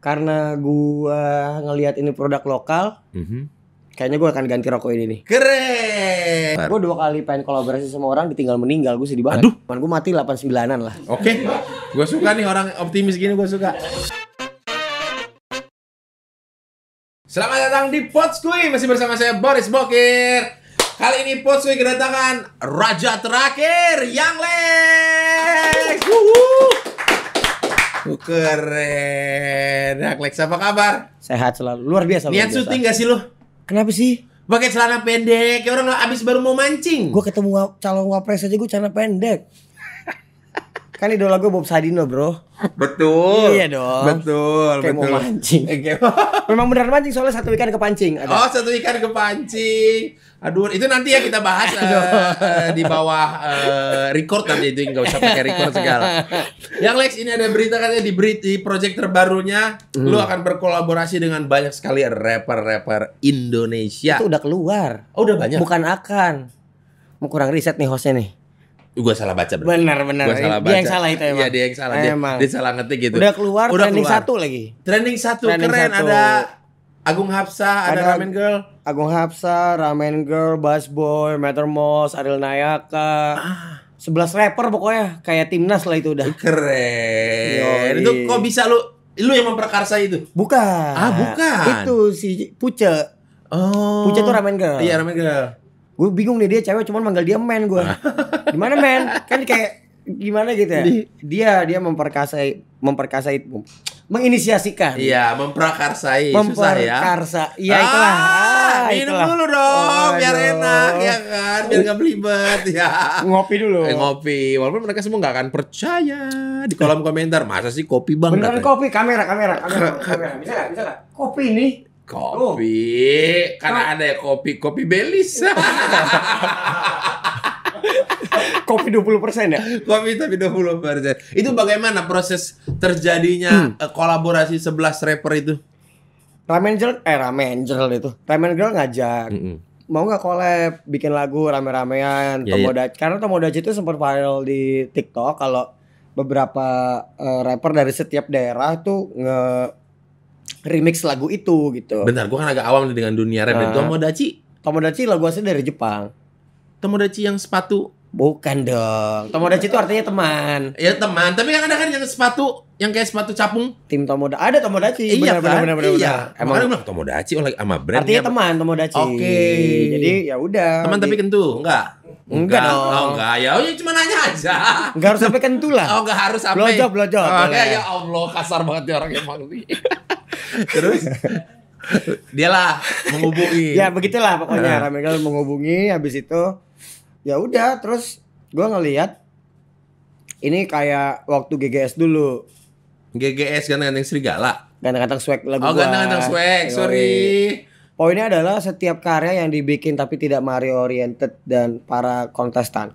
karena gua ngelihat ini produk lokal, kayaknya gua akan ganti rokok ini nih. Keren. Gua 2 kali pengen kolaborasi sama orang, ditinggal meninggal, gua sedih banget. Aduh. Cuman gua mati 89-an lah. Oke. Gue suka nih orang optimis gini, gue suka. Selamat datang di Podskuy, masih bersama saya Boris Bokir. Kali ini Podskuy kedatangan Raja Terakhir, Yang Lex. Keren. Yang Lex, apa kabar? Sehat selalu, luar biasa. Niat syuting gak sih lu? Kenapa sih? Pakai celana pendek, kayak orang abis baru mau mancing. Gua ketemu calon wapres aja gua celana pendek. Kan idola gue Bob Sadino, bro. Betul. Iya dong. Betul. Kayak mau mancing. Memang benar mancing, soalnya satu ikan kepancing. Ada. Oh, satu ikan kepancing. Aduh, itu nanti ya kita bahas di bawah record nanti itu, nggak usah pakai record segala. Yang Lex, ini ada berita katanya di project terbarunya lu akan berkolaborasi dengan banyak sekali rapper Indonesia. Itu udah keluar. Oh, udah banyak. Bukan akan. Mau kurang riset nih hostnya nih. Gue salah baca. Benar. Dia yang salah itu emang. Iya, dia yang salah. Dia salah ngetik gitu. Udah keluar, trending 1 lagi. Trending 1, keren. Ada Agung Hapsa, ada Ramen Girl. Agung Hapsa, Ramen Girl, Bass Boy, Mattermost, Ariel Nayaka. 11 rapper pokoknya, kayak timnas lah itu udah. Keren. Itu kok bisa lu yang memperkarsa itu? Bukan. Bukan. Itu si Puce. Oh. Puce tuh Ramen Girl. Iya, Ramen Girl. Gue bingung nih, dia cewek cuman manggil dia men gue. Gimana men? Kan kayak gimana gitu ya. Dia memperkasai, menginisiasikan. Iya, memprakarsai. Susah ya. Memperkarsa. Iya, itulah. Minum dulu dong, biar enak ya kan, biar nggak belibet ya. Ngopi dulu. Ngopi. Walaupun mereka semua nggak akan percaya di kolom komentar, masa sih kopi bang? Beneran kopi, kamera. Bisa nggak? Kopi ini. Kopi, karena ada ya kopi Belis. Kopi 20% ya? Kopi tapi 20%. Itu bagaimana proses terjadinya kolaborasi 11 rapper itu? Ramen Girl itu. Ramen Girl ngajak. Mau nggak collab, bikin lagu rame-ramean, Tomodachi. Karena Tomodachi itu sempat viral di TikTok kalau beberapa rapper dari setiap daerah tuh remix lagu itu gitu. Bentar, gua kan agak awam nih dengan dunia rap. Tomodachi lagu asli dari Jepang. Tomodachi yang sepatu? Bukan dong. Tomodachi itu artinya teman. Ya teman, tapi kan ada kan yang sepatu, yang kayak sepatu capung. Tim Tomodachi. Ada Tomodachi. Iya, benar. Iya. Emang bilang Tomodachi sama brand. Artinya teman Tomodachi. Oke. Jadi ya udah. Teman tapi kentu, enggak? Enggak dong. Oh, enggak. Ya cuma nanya aja. Enggak harus sampai kentu lah. Oh, enggak harus sampai. Blowjob. Ya Allah, kasar banget ya orang emang nih. Terus dialah menghubungi. Ya begitulah pokoknya. Ramen Girl menghubungi, habis itu ya udah, terus gua ngelihat ini kayak waktu GGS dulu. GGS Ganteng-Ganteng Serigala. Ganteng-Ganteng Swag lagu gua. Oh, gua. Ganteng-Ganteng Swag. Sorry. Poinnya adalah setiap karya yang dibikin tapi tidak Mario oriented dan para kontestan,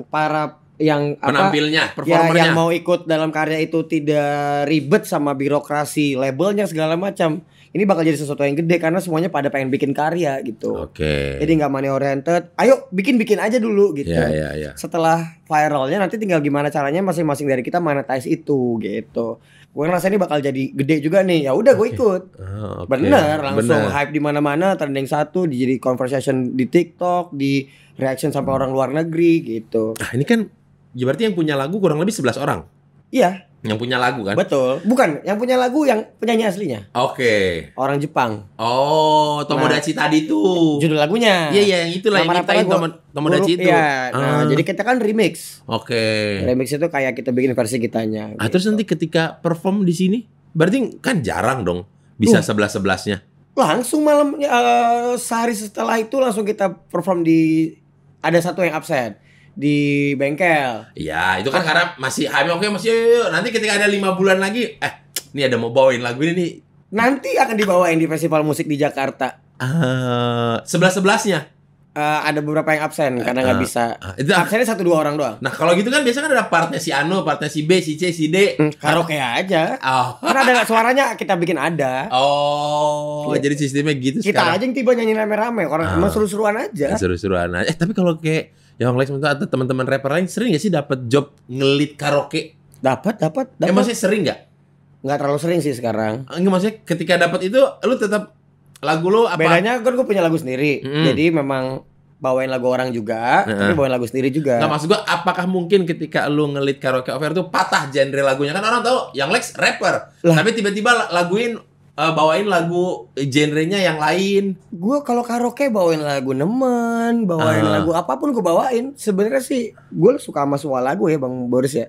para yang penampilnya, performernya yang mau ikut dalam karya itu tidak ribet sama birokrasi, labelnya segala macam. Ini bakal jadi sesuatu yang gede karena semuanya pada pengen bikin karya gitu. Oke. Jadi nggak money oriented. Ayo bikin aja dulu gitu. Iya. Setelah viralnya nanti tinggal gimana caranya masing-masing dari kita monetize itu gitu. Gue ngerasa ini bakal jadi gede juga nih. Ya udah gue ikut. Bener, langsung hype di mana-mana, trending 1, jadi conversation di TikTok, di reaction sampai orang luar negeri gitu. Nah, ini kan berarti yang punya lagu kurang lebih 11 orang. Iya. Yang punya lagu kan? Betul. Bukan, yang punya lagu yang penyanyi aslinya. Oke. Orang Jepang. Oh, Tomodachi tadi tuh. Judul lagunya. Iya, yang itulah yang nyiptain Tomodachi itu. Iya. Nah, jadi kita kan remix. Oke. Remix itu kayak kita bikin versi kitanya. Gitu. Terus nanti ketika perform di sini, berarti kan jarang dong bisa 11-11-nya. Langsung malam sehari setelah itu langsung kita perform ada satu yang absen di bengkel. Iya, itu kan karena masih yuk. Nanti ketika ada 5 bulan lagi, ini ada mau bawain lagu ini nih. Nanti akan dibawain di festival musik di Jakarta. 11-11-nya. Ada beberapa yang absen karena nggak bisa. Itu absennya 1-2 orang doang. Nah, kalau gitu kan biasanya kan ada partnya si Anu, partnya si B, si C, si D. Karaoke aja. Oh. Karena ada suaranya kita bikin ada. Oh, jadi sistemnya gitu kita sekarang. Aja yang tiba nyanyi rame-rame, orang cuma seru-seruan aja. Seru-seruan aja. Tapi kalau kayak yang Lex atau teman-teman rapper lain sering gak sih dapat job ngelit karaoke? Dapat. Maksudnya sering gak? Nggak terlalu sering sih sekarang. Enggak, maksudnya ketika dapat itu lu tetap lagu lu apa? Bedanya kan gue punya lagu sendiri. Jadi memang bawain lagu orang juga, tapi bawain lagu sendiri juga. Nggak, maksud gue apakah mungkin ketika lu ngelit karaoke affair tuh patah genre lagunya? Kan orang tahu yang Lex rapper, tapi tiba-tiba bawain lagu genrenya yang lain. Gue kalau karaoke bawain lagu nemen, bawain lagu apapun gue bawain. Sebenarnya sih gue suka sama semua lagu ya Bang Boris ya.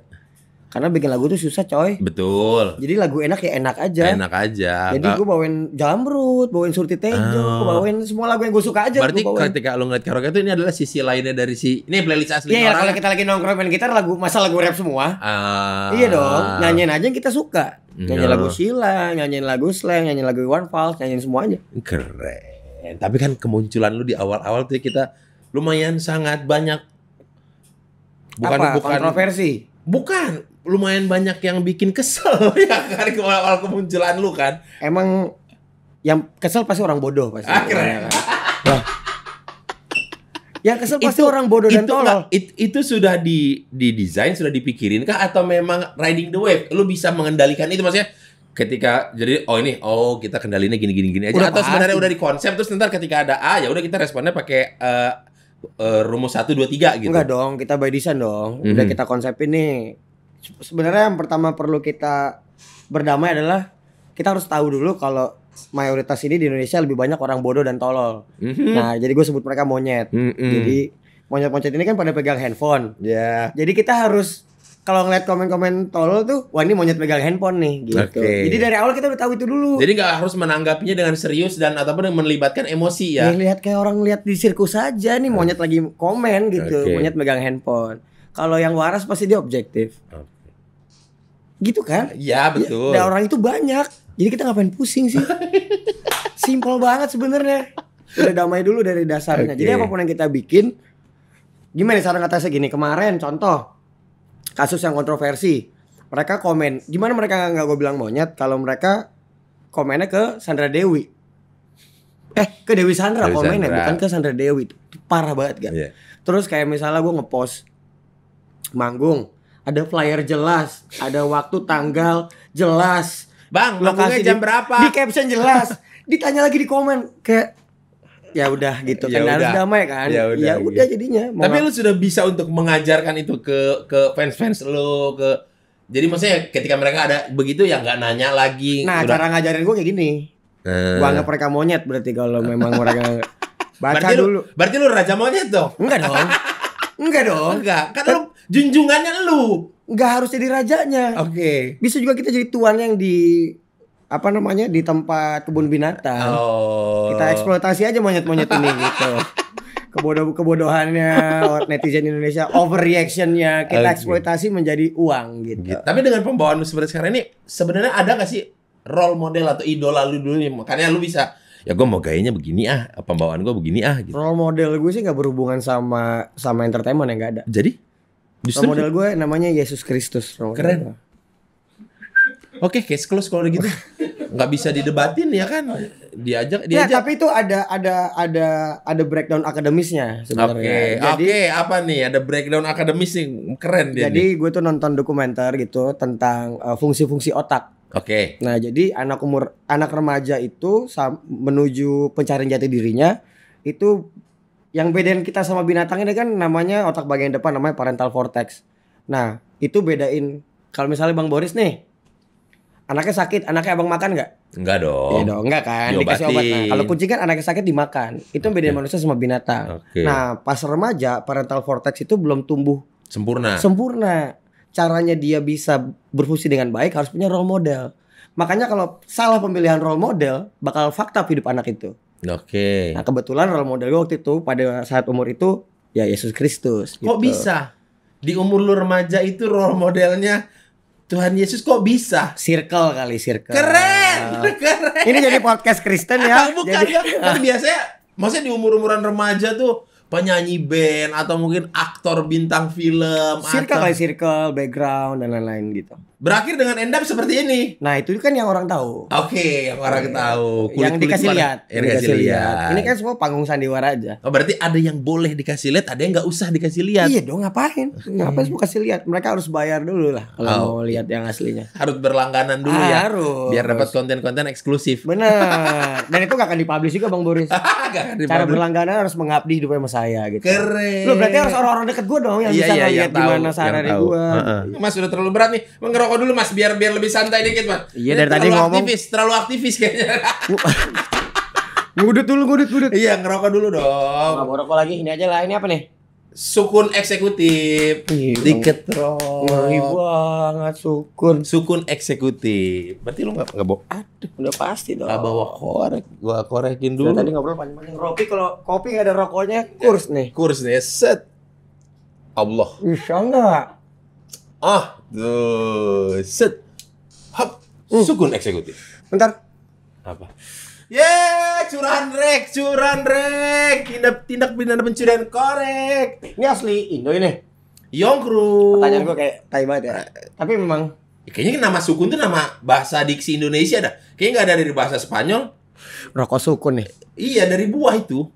Karena bikin lagu tuh susah coy. Betul. Jadi lagu enak ya enak aja. Enak aja. Jadi gue bawain Jamrut, bawain Surti Tejo, bawain semua lagu yang gue suka aja. Berarti ketika lu ngeliat karaoke itu ini adalah sisi lainnya dari ini playlist asli orang. Iya, kalau ya? kita lagi nongkrong main gitar lagu rap semua. Iya dong, nyanyiin aja yang kita suka. Nyanyiin lagu Sheila, nyanyiin lagu Slang, nyanyiin lagu One Falls, nyanyiin semuanya. Keren. Tapi kan kemunculan lu di awal-awal tuh kita lumayan sangat banyak. Bukan kontroversi. Bukan, lumayan banyak yang bikin kesel ya kan awal kemunculan lu kan. Emang yang kesel pasti orang bodoh pasti. Keren. Yang kesel pasti orang bodoh dan tolol. Itu sudah didesain, sudah dipikirin kah atau memang riding the wave? Lu bisa mengendalikan itu maksudnya ketika jadi kita kendalinya gini aja atau sebenarnya udah dikonsep terus ntar ketika ada A ya udah kita responnya pakai rumus 1 2 3 gitu. Enggak dong, kita by design dong. Udah kita konsepin nih. Sebenarnya yang pertama perlu kita berdamai adalah kita harus tahu dulu kalau mayoritas ini di Indonesia lebih banyak orang bodoh dan tolol. Nah, jadi gue sebut mereka monyet. Jadi monyet-monyet ini kan pada pegang handphone. Jadi kita harus kalau ngeliat komen-komen tolol tuh, wah ini monyet pegang handphone nih gitu. Jadi dari awal kita udah tahu itu dulu. Jadi nggak harus menanggapinya dengan serius dan ataupun melibatkan emosi ya. Lihat kayak orang lihat di sirkus aja nih monyet lagi komen gitu, monyet megang handphone. Kalau yang waras pasti dia objektif. Gitu kan? Iya, betul. Dan orang itu banyak. Jadi kita ngapain pusing sih? Simpel banget sebenarnya. Udah damai dulu dari dasarnya. Jadi apapun yang kita bikin, gimana cara ngatasi gini? Kemarin contoh kasus yang kontroversi, mereka komen, gimana mereka nggak gue bilang monyet kalau mereka komennya ke Sandra Dewi, ke Dewi Sandra komennya, bukan ke Sandra Dewi. Itu parah banget kan? Terus kayak misalnya gue ngepost manggung, ada flyer jelas, ada waktu tanggal jelas, Bang, manggungnya jam berapa? Di caption jelas, ditanya lagi di komen kayak ya udah gitu kan harus damai kan. Ya udah jadinya. Tapi lu sudah bisa untuk mengajarkan itu ke fans lu jadi maksudnya ketika mereka ada begitu ya nggak nanya lagi. Nah, cara ngajarin gue kayak gini. Gua anggap mereka monyet berarti kalau memang mereka baca dulu. Berarti lu raja monyet dong? Enggak dong. Enggak. Kan lu junjungannya lu. Enggak harus jadi rajanya. Bisa juga kita jadi tuan yang di di tempat kebun binatang. Kita eksploitasi aja monyet-monyet ini gitu. Kebodohannya netizen Indonesia, overreactionnya kita eksploitasi menjadi uang gitu. Tapi dengan pembawaan lu seperti sekarang ini sebenarnya ada gak sih role model atau idola lu dulu yang makanya lu bisa ya gue mau gayanya begini pembawaan gue begini gitu. Role model gue sih gak berhubungan sama entertainment yang gak ada. Jadi role model gue namanya Yesus Kristus. Keren. Oke, case close kalau gitu. Nggak bisa didebatin ya kan? Diajak. Tapi itu ada breakdown akademisnya sebenarnya. Oke, apa nih? Ada breakdown akademis nih, keren dia. Jadi gue tuh nonton dokumenter gitu tentang fungsi-fungsi otak. Nah, jadi anak remaja itu menuju pencarian jati dirinya itu yang bedain kita sama binatang ini kan namanya otak bagian depan namanya parental cortex. Nah, itu bedain kalau misalnya Bang Boris nih anaknya sakit, anaknya abang makan nggak? Enggak dong. Iya dong, enggak kan? Dikasih obat. Nah, kalau kucing kan anaknya sakit dimakan. Itu bedain manusia sama binatang. Nah, pas remaja parental cortex itu belum tumbuh sempurna. Caranya dia bisa berfungsi dengan baik harus punya role model. Makanya kalau salah pemilihan role model bakal fakta hidup anak itu. Nah, kebetulan role model gue waktu itu pada saat umur itu ya Yesus Kristus. Kok bisa? Di umur lu remaja itu role modelnya Tuhan Yesus kok bisa? Circle. Keren. Ini jadi podcast Kristen ya. Bukan ya. Kan biasanya maksudnya di umur-umuran remaja tuh penyanyi band atau mungkin aktor bintang film circle background dan lain-lain gitu. berakhir dengan end up seperti ini. Nah itu kan yang orang tahu. Oke, yang orang tahu. Yang dikasih lihat. Yang dikasih lihat. Ini kan semua panggung sandiwara aja. Oh, berarti ada yang boleh dikasih lihat, ada yang nggak usah dikasih lihat. Iya dong, ngapain? Ngapain semua kasih lihat? Mereka harus bayar dulu lah kalau mau lihat yang aslinya. Harus berlangganan dulu ya. Harus. Biar dapat konten-konten eksklusif. Benar. Dan itu gak akan dipublish juga Bang Boris. Cara berlangganan harus mengabdi hidup sama saya gitu. Keren. Lu berarti harus orang-orang deket gue dong yang bisa ngeliat gimana sehari gue. Mas udah terlalu berat nih. Ngerokok dulu Mas biar lebih santai dikit Mas. Iya dari tadi ngomong terlalu aktivis kayaknya. Ngudut dulu. Iya ngerokok dulu dong. Nggak mau rokok lagi, ini aja lah. Ini apa nih? Sukun eksekutif. Diketrok. Ngeri banget Sukun eksekutif. Berarti lu nggak bawa? Aduh, udah pasti dong. Nggak bawa korek. Gua korekin dulu. Tadi ngobrol panjang-panjang. Kopi nggak ada rokoknya, kurs nih. Set. Allah. Bisa nggak? Tuh. Set. Hap. Sukun eksekutif. Bentar. Apa? Curahan rek. Tindak pidana pencurian korek. Ini asli Indo ini. Yongkru. Pertanyaan gue kayak tai banget ya. Tapi memang kayaknya nama sukun tuh nama bahasa diksi Indonesia dah. Kayaknya nggak ada dari bahasa Spanyol. Rokok sukun nih. Iya dari buah itu.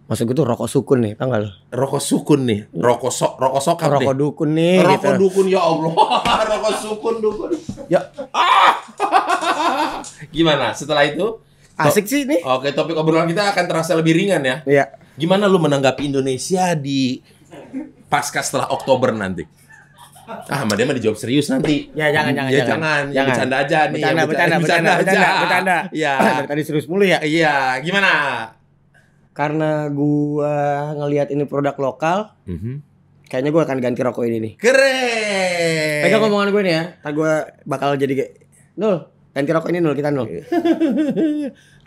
Maksud gue tuh rokok sukun nih, tau gak lo? Rokok sukun nih, rokok sokap nih. Rokok dukun nih. Rokok gitu. dukun ya Allah. Rokok sukun dukun. Ya. Gimana? Setelah itu? Asik sih nih. Oke, topik obrolan kita akan terasa lebih ringan ya. Iya. Gimana lu menanggapi Indonesia di pasca setelah Oktober nanti? Sama dia mah dijawab serius nanti. Ya jangan. Ya, bercanda aja nih. Bercanda. Iya. Tadi serius mulu ya. Iya, gimana? Karena gua ngelihat ini produk lokal, kayaknya gua akan ganti rokok ini nih. Keren. Pegang ngomongan gue nih ya. Ntar gua bakal jadi kayak Nul, ganti rokok ini Nul, kita Nul.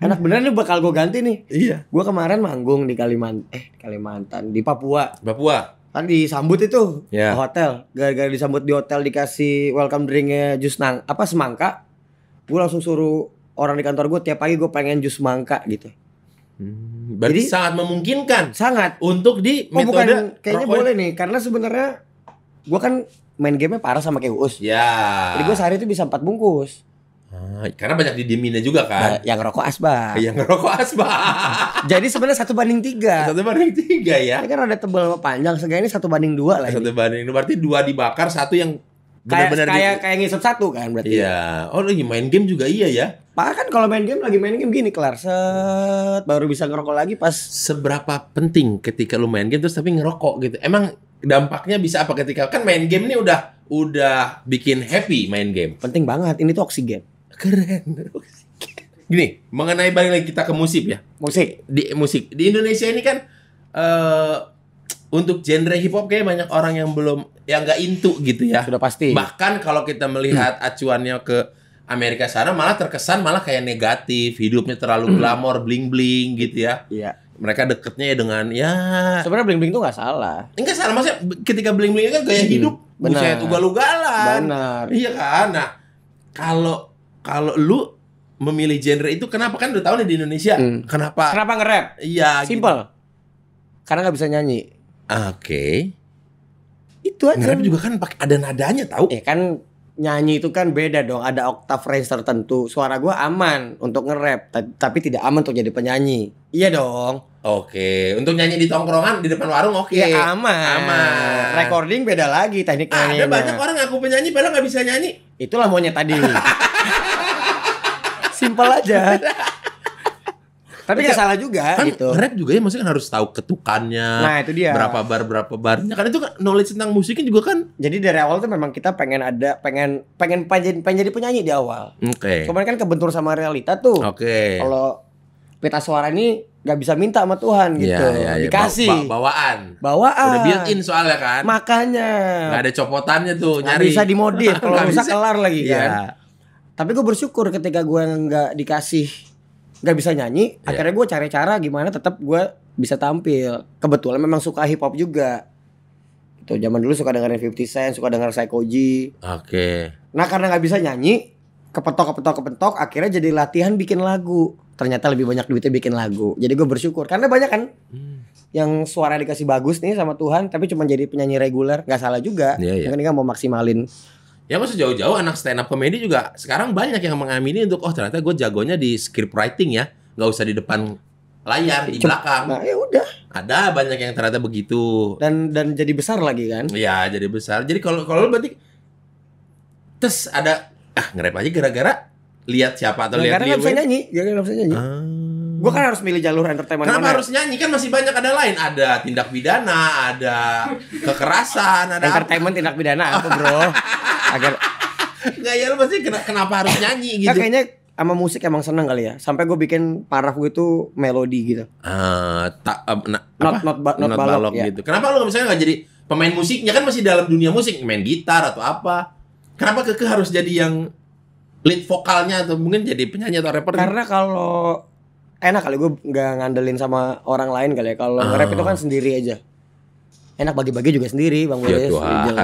Enak beneran nih bakal gua ganti nih. Iya. Gua kemarin manggung di Kalimantan, di Papua. Kan disambut itu ke hotel. Gara-gara disambut di hotel dikasih welcome drinknya jus semangka. Gua langsung suruh orang di kantor gua tiap pagi gua pengen jus semangka gitu. Berarti jadi, sangat memungkinkan. Sangat. Untuk di metode kayaknya boleh nih. Karena sebenarnya gue kan main gamenya parah sama kayak Uus. Ya. Jadi gue sehari itu bisa 4 bungkus. Karena banyak didieminnya juga kan. Nah, yang ngerokok asbak. Jadi sebenarnya 1:3. 1:3 ya. Ini kan ada tebal sama panjang. Seenggaknya ini 1:2 lah. 1:2. Berarti 2 dibakar, 1 yang benar-benar kayak ngisep 1 kan berarti. Iya. Oh lagi main game juga iya ya. Bahkan kalau main game gini kelar set baru bisa ngerokok lagi pas. Seberapa penting ketika lu main game terus tapi ngerokok gitu. Emang dampaknya bisa apa ketika kan main game ini udah bikin happy main game. Penting banget. Ini tuh oksigen. Keren. Gini, mengenai balik lagi kita ke musik ya. Musik. Di Indonesia ini kan untuk genre hip hop kayak banyak orang yang nggak into gitu ya. Sudah pasti. Bahkan kalau kita melihat acuannya ke Amerika sana malah terkesan kayak negatif, hidupnya terlalu glamor, bling-bling gitu ya. Iya. Mereka deketnya ya dengan sebenarnya bling-bling itu nggak salah. Enggak salah, maksudnya ketika bling-bling itu kan gaya hidup. Buset ugal-ugalan. Benar. Iya kan? Nah, kalau lu memilih genre itu kenapa kan udah tahu nih di Indonesia. Kenapa nge-rap? Iya, simple. Gitu. Karena nggak bisa nyanyi. Oke. Itu aja. Nge-rap juga kan ada nadanya tahu. Kan nyanyi itu kan beda dong, ada oktav range tertentu. Suara gua aman untuk nge-rap, tapi tidak aman untuk jadi penyanyi. Iya dong. Oke, untuk nyanyi di tongkrongan di depan warung oke. Ya aman. Recording beda lagi teknik nyanyinya. Ada banyak orang ngaku penyanyi padahal nggak bisa nyanyi. Itulah maunya tadi. Simpel aja. Tapi nggak salah juga kan gitu. Rap juga ya maksudnya kan harus tahu ketukannya. Nah itu dia. Berapa barnya kan itu kan knowledge tentang musiknya juga kan. Jadi dari awal tuh memang kita pengen jadi penyanyi di awal. Oke. Cuman kan kebentur sama realita tuh. Oke. Kalau pita suara ini nggak bisa minta sama Tuhan gitu. Ya. Dikasih. Bawaan. Udah built-in soalnya kan. Makanya. Nggak ada copotannya tuh nyari. Nggak bisa dimodif. Kalau bisa kelar lagi kan. Ya. Tapi gue bersyukur ketika gue nggak nggak bisa nyanyi, akhirnya gue cari cara gimana tetap gue bisa tampil. Kebetulan memang suka hip hop juga. Itu zaman dulu suka dengerin 50 Cent, suka denger Psychoji. Oke. Nah karena nggak bisa nyanyi, kepentok, akhirnya jadi latihan bikin lagu. Ternyata lebih banyak duitnya bikin lagu. Jadi gue bersyukur karena banyak kan yang suara dikasih bagus nih sama Tuhan, tapi cuma jadi penyanyi reguler, nggak salah juga. Mungkin kan mau maksimalin Ya maksud jauh-jauh anak stand up comedy juga sekarang banyak yang mengamini untuk ternyata gue jagonya di script writing ya, nggak usah di depan layar, di belakang. Nah, ya udah. Ada banyak yang ternyata begitu. Dan jadi besar lagi kan? Iya, jadi besar. Jadi kalau lu berarti terus ada nge-rap aja gara-gara lihat siapa atau lihat karena nggak bisa nyanyi, Gue kan harus milih jalur entertainment. Kenapa harus nyanyi? Kan masih banyak ada lain. Ada tindak pidana, ada kekerasan, ada entertainment tindak pidana apa bro? Agar nggak ya lu pasti kenapa harus nyanyi gitu? Kayaknya sama musik emang seneng kali ya. Sampai gue bikin paraf gue itu melodi gitu. Not balok ya. Gitu. Kenapa lu misalnya nggak jadi pemain musiknya, kan masih dalam dunia musik, main gitar atau apa? Kenapa Keke harus jadi yang lead vokalnya atau mungkin jadi penyanyi atau rapper? Karena kalau enak kali gue nggak ngandelin sama orang lain kali ya. Kalau nge-rap itu kan sendiri aja. Enak bagi-bagi juga sendiri Bang Boris.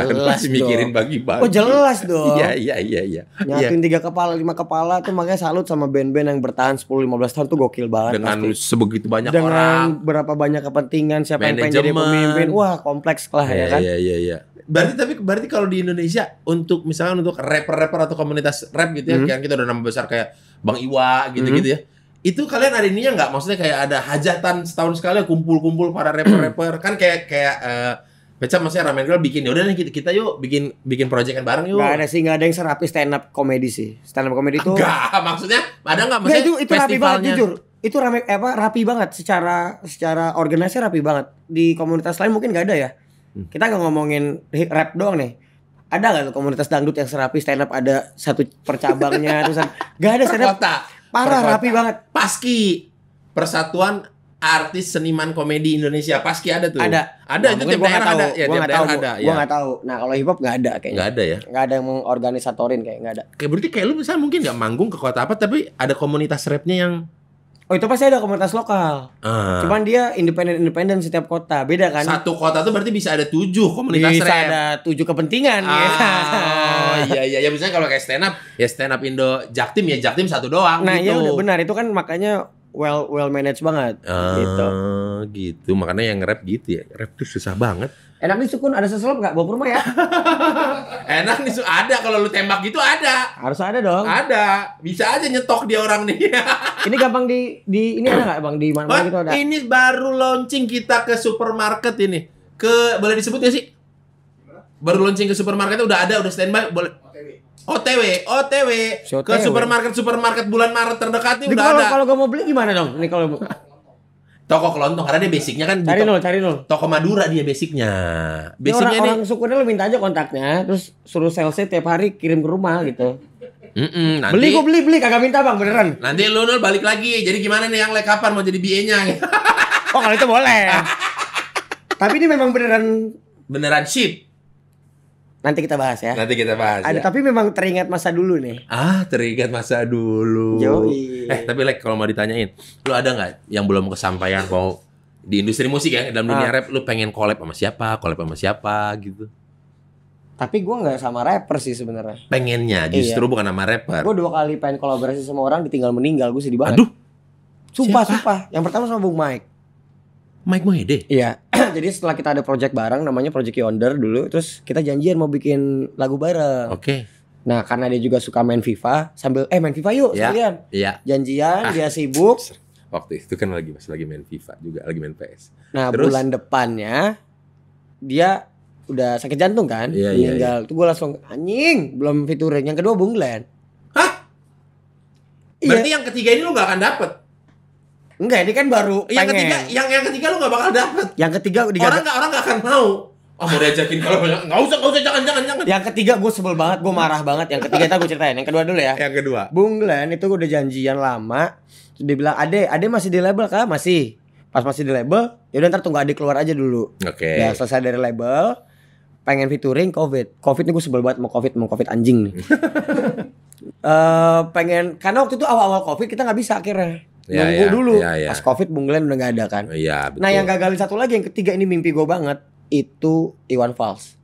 Jelas mikirin bagi-bagi. Oh jelas dong. Iya. Nyatuin 3 kepala, 5 kepala tuh, makanya salut sama band-band yang bertahan 10-15 tahun tuh gokil banget. Dengan sebegitu banyak orang. Dengan berapa banyak kepentingan, siapa yang pengen jadi pemimpin. Wah, kompleks lah ya kan. Iya. Berarti kalau di Indonesia untuk misalnya untuk rapper-rapper atau komunitas rap gitu ya, kan kita udah nama besar kayak Bang Iwa gitu-gitu ya. Itu kalian ada ininya nggak? Maksudnya kayak ada hajatan setahun sekali kumpul-kumpul para rapper-rapper kan kayak Beca maksudnya Ramen Girl bikin, udah nih kita yuk bikin proyekan bareng yuk. Nggak ada sih, nggak ada yang serapi stand up comedy sih. Stand up comedy itu enggak, maksudnya ada nggak maksudnya itu rapi banget jujur. Itu rapi banget secara organisasi, rapi banget. Di komunitas lain mungkin nggak ada ya. Kita nggak ngomongin rap doang nih. Ada nggak tuh komunitas dangdut yang serapi stand up ada satu percabangnya terus nggak ada stand up. Parah rapi banget. Paski, Persatuan Artis Seniman Komedi Indonesia, Paski ada tuh. Ada itu tiap daerah ada. Ya, tiap daerah ada. Gua nggak tahu. Nah kalau hip hop nggak ada kayaknya. Nggak ada ya. Nggak ada yang mengorganisatorin kayak nggak ada. Kayak berarti kayak lu misalnya mungkin nggak manggung ke kota apa, tapi ada komunitas rapnya yang. Oh itu pasti ada komunitas lokal. Cuman dia independen setiap kota, beda kan? Satu kota tuh berarti bisa ada 7 komunitas bisa rap. Bisa ada 7 kepentingan. Iya. Misalnya kalau kayak stand up, ya stand up Indo Jaktim ya Jaktim satu doang. Nah gitu. ya udah benar, itu kan makanya well managed banget. Gitu. Makanya yang rap gitu ya. Rap tuh susah banget. Enak nih Sukun, ada sesuap nggak bawa ke rumah ya? Enak nih ada, kalau lu tembak gitu ada. Harus ada dong. Ada, bisa aja nyetok dia orang nih. Ini gampang di ini ada nggak Bang, di mana gitu ada? Ini baru launching kita ke supermarket ini. Boleh disebut ya sih? Baru launching ke supermarket udah standby, boleh. OTW ke supermarket bulan Maret terdekat ini udah ada. Kalau gue mau beli gimana dong? Ini kalau toko kelontong, karena dia basicnya kan cari nol. Toko Madura dia basicnya. Basicnya orang Sukunnya lu minta aja kontaknya, terus suruh salesnya tiap hari kirim ke rumah gitu. Nanti beli kagak minta Bang, beneran. Nanti lu balik lagi. Jadi gimana nih yang kapan mau jadi BA-nya? Oh kalau itu boleh. Tapi ini memang beneran ship. Nanti kita bahas ya. Ada, tapi memang teringat masa dulu nih. Teringat masa dulu. Yoi. Tapi kalau mau ditanyain, lu ada nggak yang belum kesampaian mau di industri musik ya, dalam dunia rap, lu pengen collab sama siapa gitu? Tapi gue nggak sama rapper sih sebenarnya. Pengennya justru bukan sama rapper. Gue 2 kali pengen kolaborasi sama orang, ditinggal meninggal, gue sedih banget. Aduh. Sumpah. Yang pertama sama Bung Mike Mohede. Iya. Jadi setelah kita ada project bareng namanya Project Yonder dulu, terus kita janjian mau bikin lagu bareng. Oke. Nah, karena dia juga suka main FIFA, sambil main FIFA yuk sekalian. Iya. Janjian, dia sibuk. Waktu itu kan lagi main FIFA juga, lagi main PS. Nah, terus bulan depannya dia udah sakit jantung kan, meninggal. Tuh gue langsung anjing, belum featuring. Yang kedua Bung Glenn. Hah? Berarti yang ketiga ini lu gak akan dapet? Enggak, ini kan baru yang ketiga lu gak bakal dapet. Yang ketiga orang gak akan mau. Mau diajakin kalau nggak usah jangan. Yang ketiga gue sebel banget, gue marah banget. Yang ketiga gue ceritain. Yang kedua dulu ya. Yang kedua. Bung Glenn itu udah janjian lama. Dia bilang, Ade masih di label kah? Masih. Pas masih di label, ya udah ntar tunggu Ade keluar aja dulu. Oke. Ya selesai dari label, pengen featuring COVID nih gue sebel banget mau COVID anjing nih. Pengen, karena waktu itu awal COVID kita nggak bisa akhirnya. Nunggu dulu. Pas COVID Bung Glenn udah nggak ada kan. Iya, betul. Nah yang gagalin satu lagi, yang ketiga ini mimpi gue banget. Itu Iwan Fals.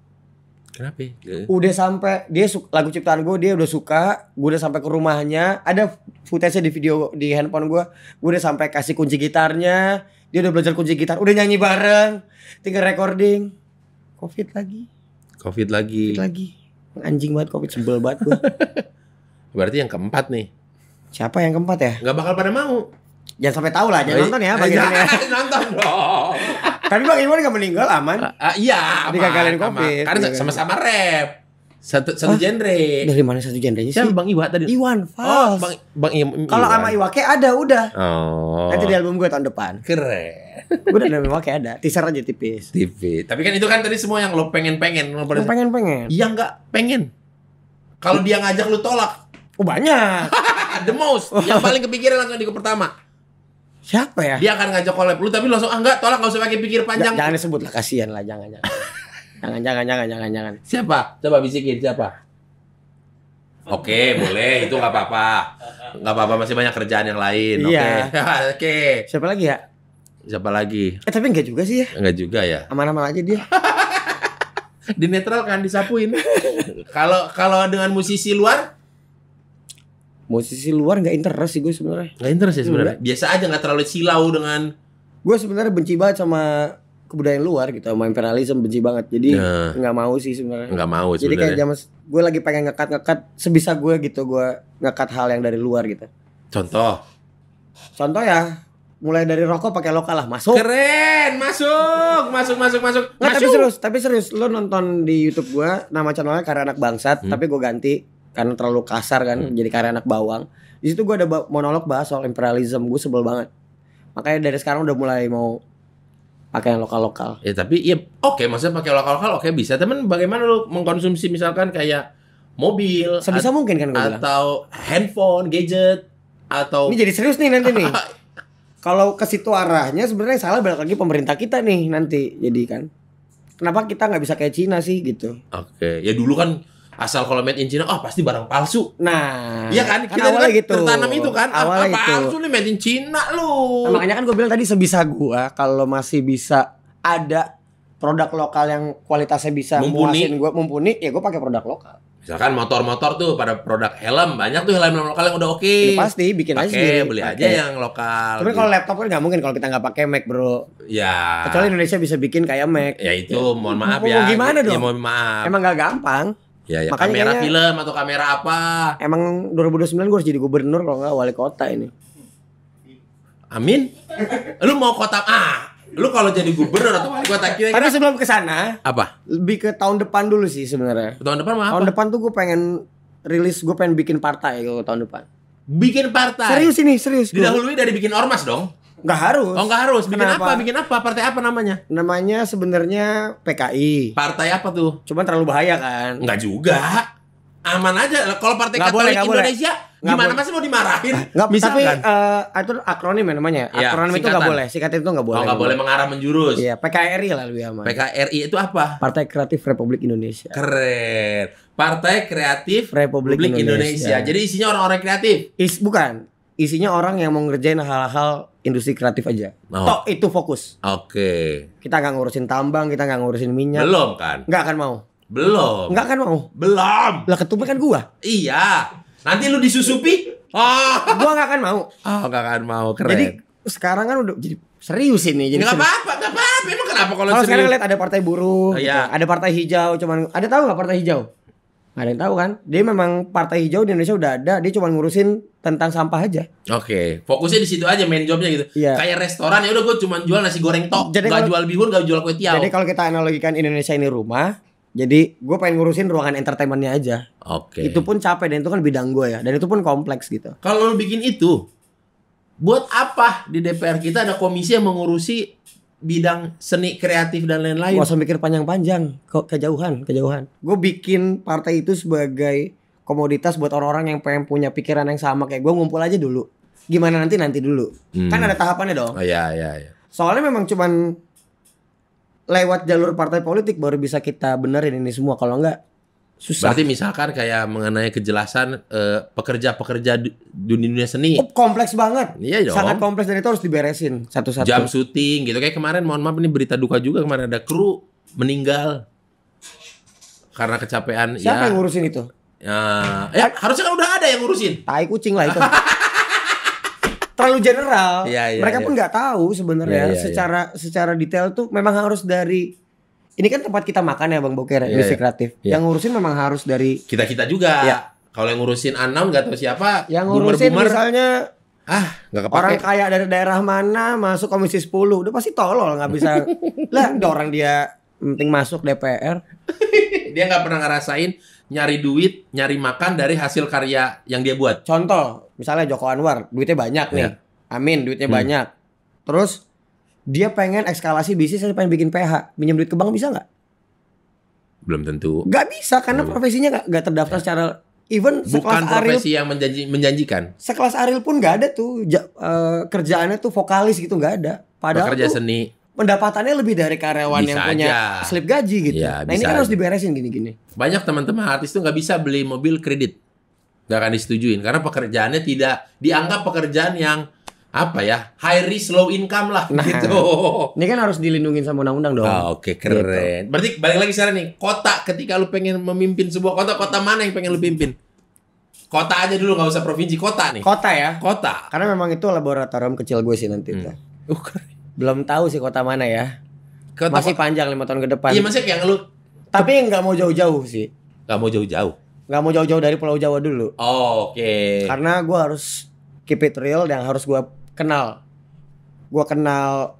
Kenapa? Udah sampai dia lagu ciptaan gue, dia udah suka. Gue udah sampai ke rumahnya, ada footage-nya di video di handphone gue. Gue udah sampai kasih kunci gitarnya, dia udah belajar kunci gitar, udah nyanyi bareng, tinggal recording. COVID lagi. Anjing banget Covid, sebel banget gue. Berarti yang keempat nih. Siapa yang keempat ya? Nggak bakal pada mau. Jangan sampai tahu lah, jangan nonton ya bagian ini. Nonton dong. Tapi Bang Iwan gak meninggal, aman. Iya, Digagalin Covid. Karena sama-sama rap. Satu genre. Dari mana satu genrenya sih? Siapa Bang Iwa tadi? Iwan Oh, Fals. Bang Kalau sama Iwake ada udah. Oh. Nanti di album gue tahun depan. Keren. Gue udah dari Iwake ada. Teaser aja tipis. TV. Tapi kan itu kan tadi semua yang lo pengen-pengen. Pengen. Iya nggak pengen. Kalau dia ngajak lu tolak. Oh banyak. The most. Yang paling kepikiran langsung di pertama. Siapa ya? Dia akan ngajak collab lu tapi lu langsung enggak, tolak, enggak usah pakai pikir panjang. Jangan disebut lah, kasihan lah, jangan. Jangan. Siapa? Coba bisikin siapa? Oke, boleh, itu nggak apa-apa. Nggak apa-apa, masih banyak kerjaan yang lain. Oke. Iya. Oke. Siapa lagi ya? Siapa lagi? Tapi enggak juga sih ya. Enggak juga ya. Aman-aman aja dia. Dinetral kan, disapuin. Kalau dengan musisi luar? Musisi luar nggak interest sih gue sebenarnya. Nggak interest ya sebenarnya. Biasa aja, nggak terlalu silau dengan. Gue sebenarnya benci banget sama kebudayaan luar gitu, sama imperialisme benci banget. Jadi nggak mau sih sebenarnya. Nggak mau sebenarnya. Jadi kayak zaman gue lagi pengen ngekat sebisa gue gitu, gue ngekat hal yang dari luar gitu. Contoh ya, mulai dari rokok pakai lokal lah, masuk. Keren, masuk. Nggak, tapi serius, lo nonton di YouTube gue, nama channelnya Karya Anak Bangsat, tapi gue ganti karena terlalu kasar kan, jadi Karya Anak Bawang. Di situ gue ada monolog bahas soal imperialisme, gue sebel banget. Makanya dari sekarang udah mulai mau pakai yang lokal-lokal. Ya tapi ya oke, maksudnya pakai lokal-lokal oke bisa. Temen bagaimana lu mengkonsumsi misalkan kayak mobil, sebisa mungkin kan gue bilang. Atau handphone, gadget, atau ini jadi serius nih nanti nih. Kalau ke situ arahnya sebenarnya salah balik lagi pemerintah kita nih nanti. Jadi kan kenapa kita nggak bisa kayak Cina sih gitu? Oke, ya dulu kan asal kalau made in China, pasti barang palsu. Nah, iya kan kita awalnya kan gitu. tertanam itu kan, awalnya palsu nih made in China lu. Nah, makanya kan gue bilang tadi sebisa gue kalau masih bisa ada produk lokal yang kualitasnya bisa mumpuni, ya gue pakai produk lokal. Misalkan motor-motor tuh pada produk helm, banyak tuh helm lokal yang udah oke. Ya, pasti bikin aja sendiri. Beli aja yang lokal. Tapi kalau laptop kan nggak mungkin kalau kita nggak pakai Mac, bro. Ya. Kecuali Indonesia bisa bikin kayak Mac. Ya itu mohon maaf ya. Gimana dong? Ya mohon maaf. Emang nggak gampang. Ya, makanya kamera film atau kamera apa? Emang 2029 gue harus jadi gubernur kalau nggak wali kota ini. Amin. Lu mau kota lu kalau jadi gubernur atau wali kota kira-kira. Tapi sebelum ke sana, apa? Lebih ke tahun depan dulu sih sebenarnya. Tahun depan mau apa? Tahun depan tuh gue pengen bikin partai kalau tahun depan. Bikin partai. Serius. Didahului dari bikin ormas dong. Nggak harus. Oh nggak harus. Bikin apa? Partai apa namanya? Namanya sebenarnya PKI. Partai apa tuh? Cuman terlalu bahaya kan? Nggak juga. Aman aja. Kalau Partai Katolik Indonesia gimana masih mau dimarahin? Nggak, tapi itu akronim ya namanya. Akronim itu nggak boleh. Singkatan itu nggak boleh. Oh nggak boleh mengarah menjurus. Iya, PKRI lah lebih aman. PKRI itu apa? Partai Kreatif Republik Indonesia. Keren. Partai Kreatif Republik Indonesia. Jadi isinya orang-orang kreatif? Bukan. Isinya orang yang mau ngerjain hal-hal industri kreatif aja. Tok itu fokus. Oke. Kita nggak ngurusin tambang, kita nggak ngurusin minyak. Belum kan? Nggak akan mau. Belum. Nggak akan mau. Belum. Lah ketumnya kan gua. Iya. Nanti lu disusupi? Gua nggak akan mau. Nggak akan mau. Keren. Jadi sekarang kan udah jadi serius ini. Jadi nggak apa-apa. Emang kenapa kalau serius? Sekarang lihat ada partai buruh, gitu. Iya. Ada partai hijau. Ada tahu nggak partai hijau? Nggak ada yang tahu kan? Dia memang partai hijau di Indonesia udah ada. Dia cuma ngurusin tentang sampah aja. Oke, fokusnya di situ aja main jobnya gitu. Iya. Kayak restoran ya udah gue cuma jual nasi goreng tok. Nggak jual bihun, nggak jual kue tiaw. Jadi kalau kita analogikan Indonesia ini rumah, jadi gue pengen ngurusin ruangan entertainmentnya aja. Oke. Itu pun capek dan itu kan bidang gue ya. Dan itu pun kompleks gitu. Kalau lu bikin itu, buat apa di DPR kita ada komisi yang mengurusi bidang seni kreatif dan lain-lain? Gak usah mikir panjang-panjang, kejauhan. Gue bikin partai itu sebagai komoditas buat orang-orang yang pengen punya pikiran yang sama kayak gue, ngumpul aja dulu. Gimana nanti dulu. Kan ada tahapannya dong. Oh iya. Soalnya memang cuman lewat jalur partai politik baru bisa kita benerin ini semua. Kalau enggak susah. Berarti misalkan kayak mengenai kejelasan pekerja-pekerja di dunia seni. Kompleks banget. Iya dong. Sangat kompleks dan itu harus diberesin satu-satu. Jam syuting gitu. Kayak kemarin mohon maaf ini berita duka juga, kemarin ada kru meninggal karena kecapean. Siapa yang ngurusin itu? Ya harusnya kan udah ada yang ngurusin. Tai kucing lah itu. Terlalu general. Iya, Mereka pun nggak tahu sebenarnya Iya. secara detail tuh memang harus dari ini kan tempat kita makan ya Bang Boker, industri kreatif. Yang ngurusin memang harus dari kita juga. Kalau yang ngurusin unknown nggak tahu siapa. Yang ngurusin misalnya nggak kepake. Orang kaya dari daerah mana masuk komisi 10 udah pasti tolol, nggak bisa. Lah ada orang dia penting masuk DPR. Dia nggak pernah ngerasain nyari duit, nyari makan dari hasil karya yang dia buat. Contoh, misalnya Joko Anwar, duitnya banyak nih. Amin, duitnya banyak. Terus dia pengen eskalasi bisnis, saya pengen bikin PH, minjem duit ke bank bisa nggak? Belum tentu. Nggak bisa karena profesinya nggak terdaftar secara even bukan profesi Ariel, yang menjanjikan. Sekelas Ariel pun nggak ada tuh kerjaannya tuh vokalis gitu, nggak ada. Padahal pekerja seni. Pendapatannya lebih dari karyawan yang punya slip gaji gitu. Ya, nah ini kan harus diberesin gini-gini. Banyak teman-teman artis tuh nggak bisa beli mobil kredit, nggak akan disetujuin karena pekerjaannya tidak dianggap pekerjaan yang high risk low income lah gitu. Ini kan harus dilindungi sama undang-undang dong. Oke, keren. Gitu. Berarti balik lagi sekarang nih, kota ketika lu pengen memimpin sebuah kota mana yang pengen lu pimpin? Kota aja dulu, nggak usah provinsi, kota nih. Kota ya. Kota. Karena memang itu laboratorium kecil gue sih nanti tuh. Belum tahu sih kota mana ya. Masih panjang 5 tahun ke depan. Iya, maksudnya yang lu. Tapi nggak mau jauh-jauh sih. Nggak mau jauh-jauh. Nggak mau jauh-jauh dari Pulau Jawa dulu. Oke. Karena gue harus keep it real dan harus gue kenal. Gue kenal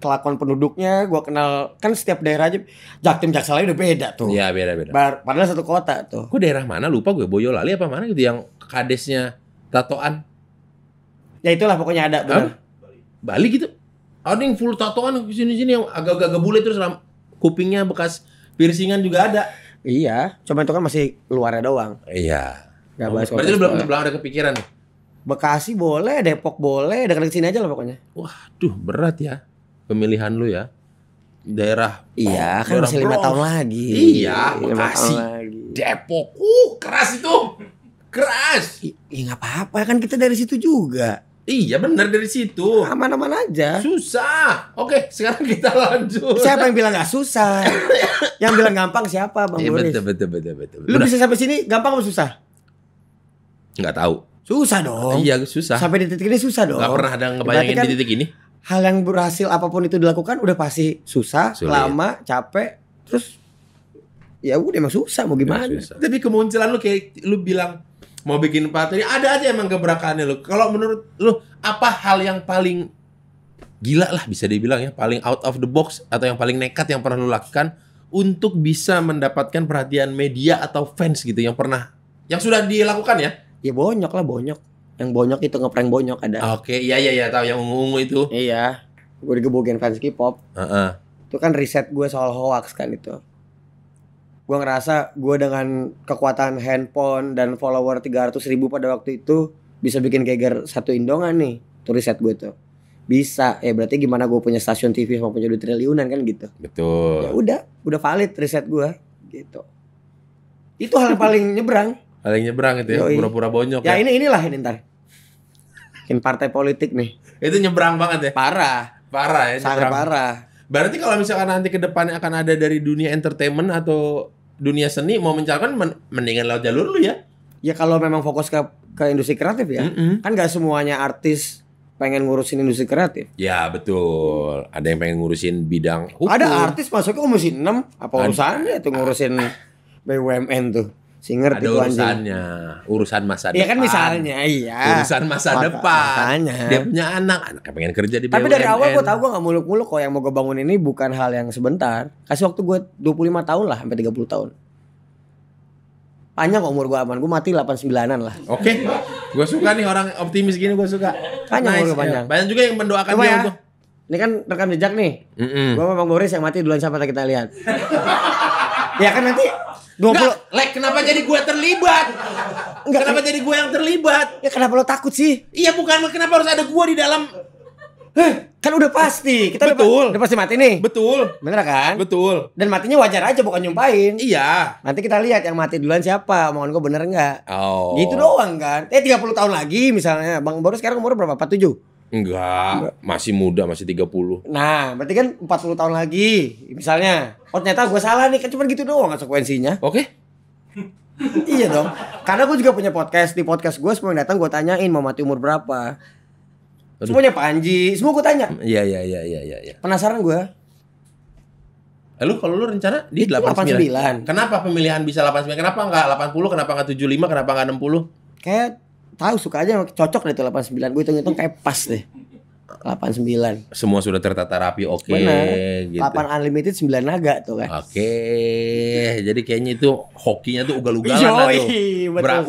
kelakuan penduduknya, gue kenal kan setiap daerah aja Jaktim Jakselanya udah beda tuh. Iya, beda-beda. Padahal satu kota tuh. Gue daerah mana lupa gue, Boyolali apa mana gitu yang kadesnya tatoan. Ya itulah pokoknya ada benar. Bali gitu. Ada yang full tatoan sini-sini yang agak-agak bule terus kupingnya bekas piercingan juga ada. Iya, cuma itu kan masih luarnya doang. Iya. Gak bahas. Berarti lu belum ada kepikiran nih. Bekasi boleh, Depok boleh, dekat sini aja lah pokoknya. Waduh, berat ya pemilihan lu ya. Daerah. Iya, kan masih 5 tahun lagi. Iya, Bekasi. Depok. Keras itu. Keras. Iya enggak apa-apa kan kita dari situ juga. Iya benar dari situ. Aman-aman aja. Susah. Oke, sekarang kita lanjut. Siapa yang bilang nggak susah? Yang bilang gampang siapa, Bang Boris? Betul. Lu bisa sampai sini gampang atau susah? Nggak tahu. Susah dong. Iya susah. Sampai di titik ini susah dong. Nggak pernah ada ngebayangin di titik ini. Hal yang berhasil apapun itu dilakukan udah pasti susah, sulit, lama, capek, terus ya udah emang susah mau gimana? Susah. Tapi kemunculan lu kayak lu bilang mau bikin materi, ada aja emang gebrakannya lu. Kalau menurut lu apa hal yang paling gila lah bisa dibilang ya, paling out of the box atau yang paling nekat yang pernah lu lakukan untuk bisa mendapatkan perhatian media atau fans gitu yang sudah dilakukan ya? Ya bonyok lah, bonyok. Yang bonyok itu ngeprank bonyok ada. Oke, iya tahu yang ungu-ungu itu. Iya. Gue digebukin fans K-pop. Itu kan riset gue soal hoax kan itu. Gue ngerasa gue dengan kekuatan handphone dan follower 300.000 pada waktu itu bisa bikin geger satu Indongan nih. Itu riset gue tuh. Bisa. Berarti gimana gue punya stasiun TV sama punya duit triliunan kan gitu. Betul. Ya udah valid riset gue gitu. Itu hal yang paling nyebrang. Paling nyebrang itu ya, pura-pura bonyok ya. Inilah ini ntar. Bikin partai politik nih. Itu nyebrang banget ya? Parah ya. Sangat parah. Berarti kalau misalkan nanti ke depannya akan ada dari dunia entertainment atau dunia seni mau mencalonkan mendingan lewat jalur lu ya? Ya kalau memang fokus ke industri kreatif ya. Kan gak semuanya artis pengen ngurusin industri kreatif. Ya betul. Ada yang pengen ngurusin bidang hukum. Ada artis masuk ke komisi 6. Apa urusannya itu ngurusin BUMN tuh? Singer ada urusannya, urusan masa depan. Iya kan misalnya, iya. Urusan masa depan. Makanya. Dia punya anaknya pengen kerja di BUMN. Tapi dari awal gue tahu gue gak muluk-muluk kok yang mau gue bangun ini bukan hal yang sebentar. Kasih waktu gue 25 tahun lah sampai 30 tahun. Panjang kok umur gue aman. Gue mati 89-an lah. Oke. Gue suka nih orang optimis gini, gue suka. Panjang umur gue panjang. Ya. Banyak juga yang mendoakan dia untuk. Ini kan rekam jejak nih. Gue memang Boris yang mati duluan siapa kita lihat. Ya kan nanti 20. Kenapa jadi gue terlibat? Kenapa jadi gue yang terlibat? Ya kenapa lo takut sih? Iya bukan, kenapa harus ada gue di dalam? Kan udah pasti. Kita betul. Udah pasti mati nih. Betul. Bener kan? Betul. Dan matinya wajar aja bukan nyumpain. Iya. Nanti kita lihat yang mati duluan siapa. Omongan gue bener nggak? Oh. Gitu doang kan. 30 tahun lagi misalnya. Bang Boris sekarang umur berapa? 47? Enggak. Masih muda, masih 30. Nah, berarti kan 40 tahun lagi misalnya. Oh ternyata gue salah nih. Kan cuma gitu doang konsekuensinya. Oke. Iya dong. Karena gue juga punya podcast. Di podcast gue semua yang datang gue tanyain mau mati umur berapa. Semuanya Panji. Semua gue tanya. Iya. Penasaran gue. Lu kalau lu rencana di 89. Kenapa pemilihan bisa 89? Kenapa enggak 80? Kenapa enggak 75? Kenapa enggak 60? Kayak tahu suka aja cocok deh itu 89. Gue hitung-hitung kayak pas deh. 89. Semua sudah tertata rapi, oke. Gitu. 8 unlimited 9 naga tuh kan. Oke. Jadi kayaknya itu hokinya tuh ugal-ugalan lah tuh.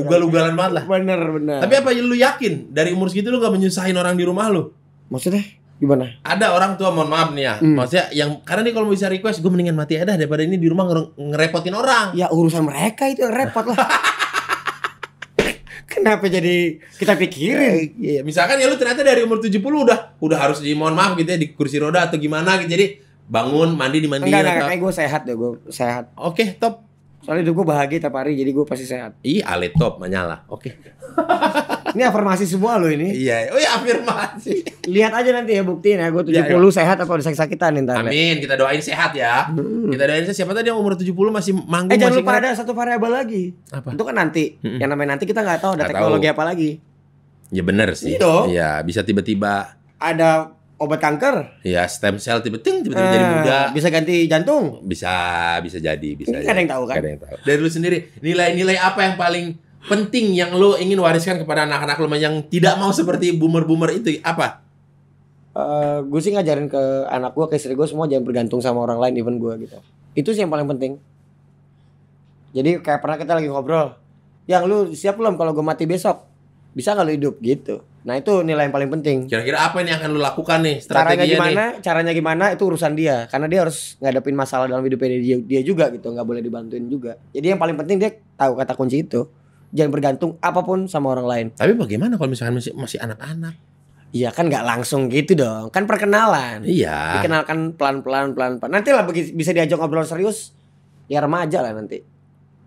Ugal-ugalan banget lah. Bener. Tapi apa lu yakin dari umur segitu lu gak menyusahin orang di rumah lu? Maksudnya gimana? Ada orang tua, mohon maaf nih ya. Maksudnya yang karena nih kalau bisa request gue mendingan mati aja daripada ini di rumah ngerepotin orang. Ya urusan mereka itu yang repot lah. Kenapa jadi kita pikirin? Iya, misalkan ya lu ternyata dari umur 70 udah harus mohon maaf gitu ya di kursi roda atau gimana gitu. Jadi bangun, mandi dimandiin. Enggak, kayak gue sehat deh, gue sehat. Oke, top. Soalnya hidup gue bahagia tiap hari, jadi gue pasti sehat. Iya, ale top, menyala. Oke. Ini afirmasi semua lo ini. Iya, oh ya afirmasi. Lihat aja nanti ya buktiin ya, gue 70 sehat apa udah sakit-sakitan ntar. Amin, kita doain sehat ya. Kita doain siapa tadi yang umur 70 masih manggung. Jangan lupa ada satu variabel lagi. Apa? Itu kan nanti. Yang namanya nanti kita nggak tahu ada teknologi apa lagi. Ya benar sih. Iya, bisa tiba-tiba ada obat kanker. Ya, stem cell tiba-tiba jadi muda. Bisa ganti jantung. Bisa jadi. Ini ada yang tahu kan? Ada yang tahu. Dari lu sendiri, nilai-nilai apa yang paling penting yang lu ingin wariskan kepada anak-anak lu yang tidak mau seperti boomer-boomer itu apa? Gue sih ngajarin ke anak gue, ke istri gue semua jangan bergantung sama orang lain, even gue gitu. Itu sih yang paling penting. Jadi kayak pernah kita lagi ngobrol, yang lu siap belum kalau gue mati besok? Bisa nggak lu hidup gitu? Nah itu nilai yang paling penting. Kira-kira apa yang akan lu lakukan nih? Strateginya Caranya gimana itu urusan dia. Karena dia harus ngadepin masalah dalam hidupnya dia juga gitu. Nggak boleh dibantuin juga. Jadi yang paling penting dia tahu kata kunci itu. Jangan bergantung apapun sama orang lain. Tapi bagaimana kalau misalkan masih anak-anak? Iya kan nggak langsung gitu dong. Kan perkenalan. Iya. Dikenalkan pelan-pelan. Nanti lah bisa diajak ngobrol serius. Ya remaja lah nanti.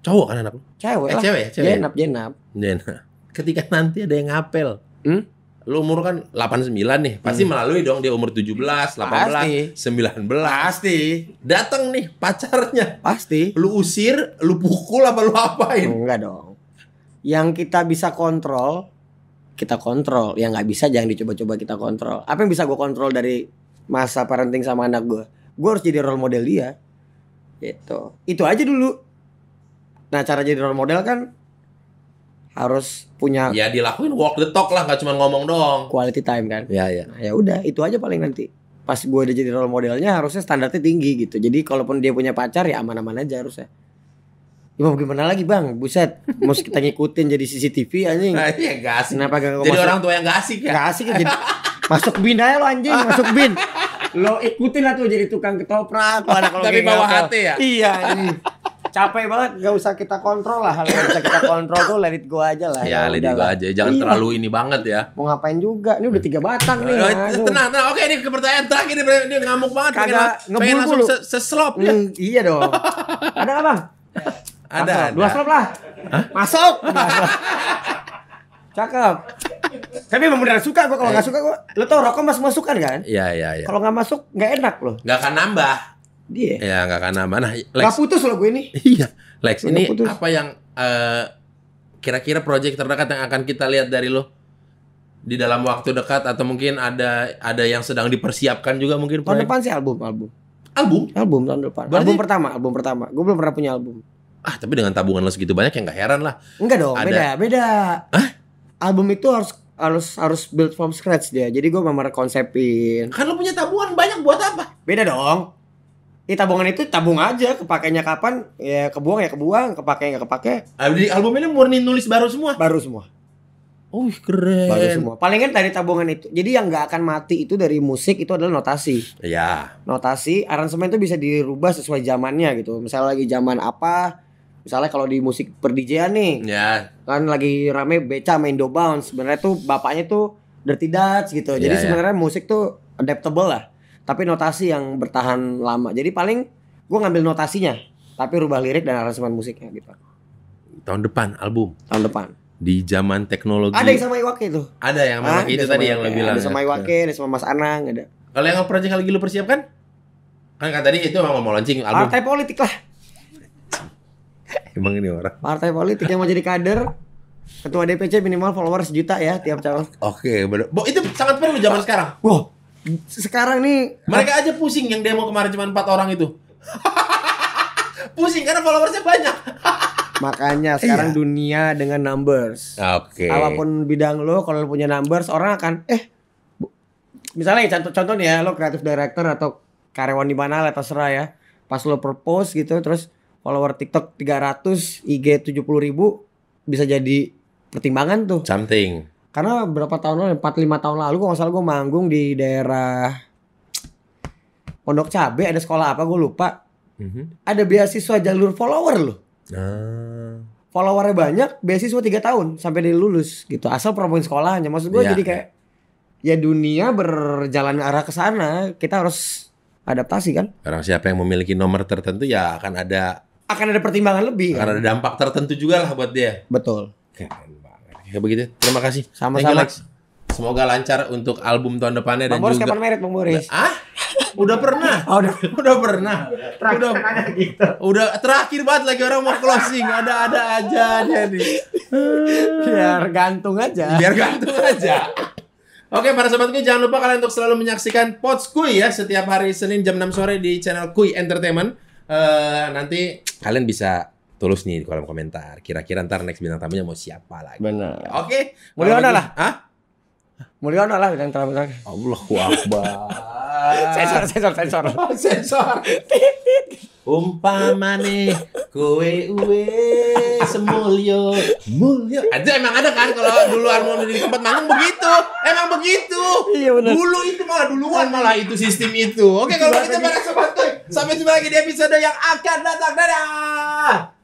Cowok kan anak lu? Cewek lah. Cewek. Jenap. Ketika nanti ada yang ngapel. Lu umur kan 89 nih. Pasti melalui dong dia umur 17, 18, 19. Pasti. Datang nih pacarnya. Pasti. Lu usir, lu pukul apa lu apain? Enggak dong. Yang kita bisa kontrol, kita kontrol. Yang nggak bisa jangan dicoba-coba kita kontrol. Apa yang bisa gue kontrol dari masa parenting sama anak gue? Gue harus jadi role model dia. Gitu. Itu aja dulu. Nah cara jadi role model kan harus punya. Ya dilakuin walk the talk lah, nggak cuma ngomong doang. Quality time kan. Ya. Nah, ya udah itu aja paling nanti. Pas gue udah jadi role modelnya harusnya standarnya tinggi gitu. Jadi kalaupun dia punya pacar ya aman-aman aja harusnya. Ya mau gimana lagi bang, buset, mau kita ngikutin jadi CCTV anjing. Nah, iya gak asik. Kenapa gak jadi orang tua yang gak asik ya? Gak asik ya, jadi masuk bin aja lo anjing, masuk bin. Lo ikutin lah tuh jadi tukang ketoprak. Tapi bawa hati ya? Iya anjing. Capek banget, gak usah kita kontrol lah. Hal yang bisa kita kontrol tuh let it go aja lah. Ya let it go aja, jangan terlalu ini banget ya. Mau ngapain juga, ini udah 3 batang nih. Tenang, oke ini pertanyaan terakhir, dia ngamuk banget. Kagak pengen langsung seslop ya. Iya dong. Ada gak bang? Ada. 2 slop lah. Hah? Masuk. Cakep. Tapi memang beneran suka gue. Kalau nggak suka gue, lo tau rokok masukan kan? Iya. Kalau nggak masuk nggak enak loh. Nggak akan nambah. Dia. Ya nggak akan nambah. Nah, Lex. Nggak putus loh gue ini. Iya, Lex. Ini apa yang kira-kira proyek terdekat yang akan kita lihat dari lo di dalam waktu dekat atau mungkin ada yang sedang dipersiapkan juga mungkin? Tahun depan sih album tahun depan. Berarti... Album pertama. Gue belum pernah punya album. Tapi dengan tabungan lo segitu banyak ya nggak heran lah. Enggak dong, beda. Hah? Album itu harus build from scratch dia. Jadi gue memang konsepin. Kan lo punya tabungan banyak buat apa? Beda dong. Tabungan itu tabung aja, kepakainya kapan ya kebuang, kepake nggak kepake. Di album ini murni nulis baru semua. Oh keren. Baru semua. Palingan dari tabungan itu. Jadi yang nggak akan mati itu dari musik itu adalah notasi. Iya. Notasi, aransemen itu bisa dirubah sesuai zamannya gitu. Misalnya lagi zaman apa? Misalnya kalau di musik per-DJ-an nih. Ya. Kan lagi rame Beca main Do Bounce. Sebenarnya tuh bapaknya tuh Dirty Dutch gitu. Jadi sebenarnya musik tuh adaptable lah. Tapi notasi yang bertahan lama. Jadi paling gue ngambil notasinya, tapi rubah lirik dan aransemen musiknya gitu. Tahun depan album. Tahun depan. Di zaman teknologi. Ada yang sama Iwake itu. Ada yang sama itu tadi yang lo bilang. Ada sama Iwake, ada sama Mas Anang, ada. Kalau yang project lagi lu persiapkan? Kan tadi itu emang mau launching album. Partai politik lah. Emang ini orang. Partai politik yang mau jadi kader. Ketua DPC minimal followers 1 juta ya tiap calon. Oke, bener. Itu sangat perlu zaman sekarang. Wow. Sekarang nih mereka aja pusing yang demo kemarin cuma 4 orang itu. Pusing karena followersnya banyak. Makanya sekarang dunia dengan numbers. Oke. Apapun bidang lo, kalau lo punya numbers, orang akan misalnya contoh nih ya, lo creative director atau karyawan di mana lah terserah ya. Pas lo propose gitu, terus follower TikTok 300, IG 70.000 bisa jadi pertimbangan tuh. Something. Karena berapa tahun lalu, 4-5 tahun lalu, gue nggak salah gue manggung di daerah Pondok Cabe, ada sekolah apa gue lupa. Ada beasiswa jalur follower loh. Followernya banyak, beasiswa 3 tahun sampai dia lulus gitu. Asal promoin sekolahnya. Maksud gue jadi kayak ya dunia berjalan arah ke sana, kita harus adaptasi kan. Orang siapa yang memiliki nomor tertentu ya akan ada pertimbangan lebih. Akan ada dampak tertentu juga lah buat dia. Betul. Keren banget. Kayak begitu. Terima kasih. Sama-sama. Semoga lancar untuk album tahun depannya. Bang dan Boris juga. Kapan merit Bang Boris? Udah pernah. Udah pernah. Udah terakhir banget lagi orang mau closing. Ada aja dia nih. Biar gantung aja. Oke, para sobatku, jangan lupa kalian untuk selalu menyaksikan Pods Kuy ya setiap hari Senin jam 6 sore di channel Kuy Entertainment. Nanti kalian bisa tulis nih di kolom komentar. Kira-kira ntar next bintang tamunya mau siapa lagi. Benar. Oke. Mulyono lah. Mulyono lah bintang tamu. Allahu Akbar. Sensor. Umpamane kowe uwe semulyo aja emang ada kan kalau dulu Armoni di tempat manggung begitu. Emang begitu. Iya benar. Dulu itu malah duluan itu sistem itu. Oke, kalau kita para sobat Kuy, sampai jumpa lagi di episode yang akan datang. Dadah.